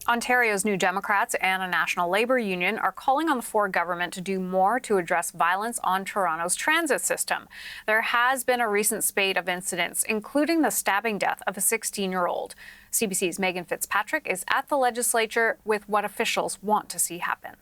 Ontario's New Democrats and a national labour union are calling on the Ford government to do more to address violence on Toronto's transit system. There has been a recent spate of incidents, including the stabbing death of a 16-year-old. CBC's Megan Fitzpatrick is at the legislature with what officials want to see happen.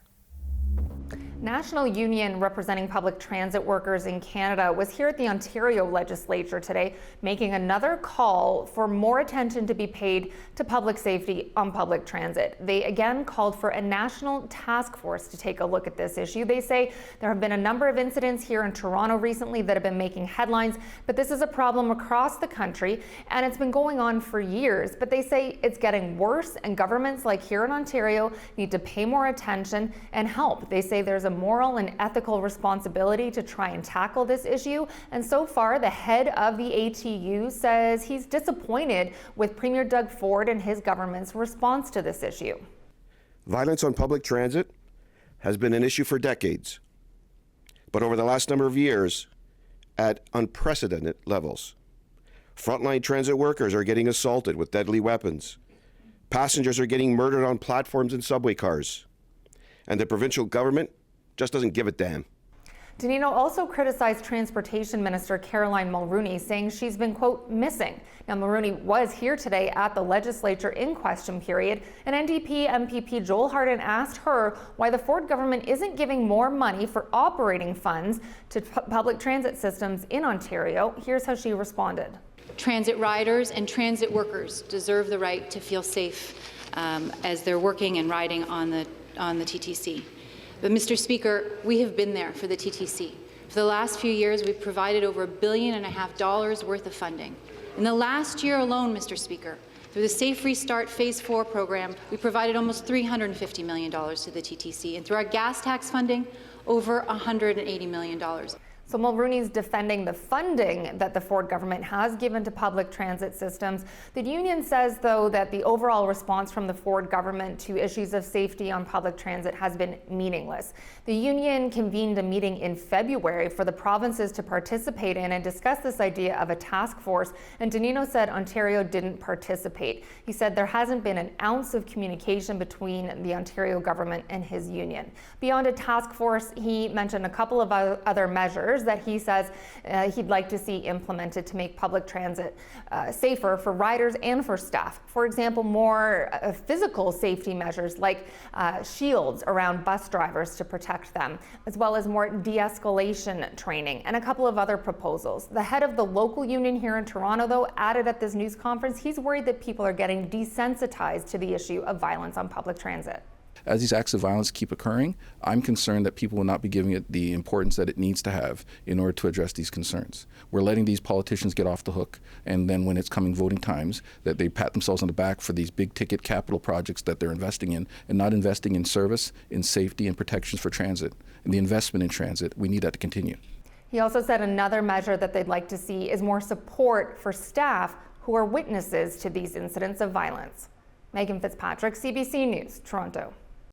National Union representing public transit workers in Canada was here at the Ontario legislature today, making another call for more attention to be paid to public safety on public transit. They again called for a national task force to take a look at this issue. They say there have been a number of incidents here in Toronto recently that have been making headlines, but this is a problem across the country and it's been going on for years. But they say it's getting worse and governments like here in Ontario need to pay more attention and help. They say there's a moral and ethical responsibility to try and tackle this issue. And so far, the head of the ATU says he's disappointed with Premier Doug Ford and his government's response to this issue. Violence on public transit has been an issue for decades, but over the last number of years, at unprecedented levels. Frontline transit workers are getting assaulted with deadly weapons. Passengers are getting murdered on platforms and subway cars. And the provincial government just doesn't give a damn. Danino also criticized Transportation Minister Caroline Mulroney, saying she's been, quote, missing. Now, Mulroney was here today at the legislature in question period, and NDP MPP Joel Harden asked her why the Ford government isn't giving more money for operating funds to public transit systems in Ontario. Here's how she responded. Transit riders and transit workers deserve the right to feel safe as they're working and riding on the TTC. But, Mr. Speaker, we have been there for the TTC. For the last few years, we've provided over $1.5 billion worth of funding. In the last year alone, Mr. Speaker, through the Safe Restart Phase 4 program, we provided almost $350 million to the TTC, and through our gas tax funding, over $180 million. So Mulroney's defending the funding that the Ford government has given to public transit systems. The union says, though, that the overall response from the Ford government to issues of safety on public transit has been meaningless. The union convened a meeting in February for the provinces to participate in and discuss this idea of a task force, and Danino said Ontario didn't participate. He said there hasn't been an ounce of communication between the Ontario government and his union. Beyond a task force, he mentioned a couple of other measures that he says he'd like to see implemented to make public transit safer for riders and for staff. For example, more physical safety measures like shields around bus drivers to protect them, as well as more de-escalation training and a couple of other proposals. The head of the local union here in Toronto, though, added at this news conference he's worried that people are getting desensitized to the issue of violence on public transit. As these acts of violence keep occurring, I'm concerned that people will not be giving it the importance that it needs to have in order to address these concerns. We're letting these politicians get off the hook, and then when it's coming voting times, that they pat themselves on the back for these big ticket capital projects that they're investing in, and not investing in service, in safety and protections for transit. And the investment in transit, we need that to continue. He also said another measure that they'd like to see is more support for staff who are witnesses to these incidents of violence. Megan Fitzpatrick, CBC News, Toronto.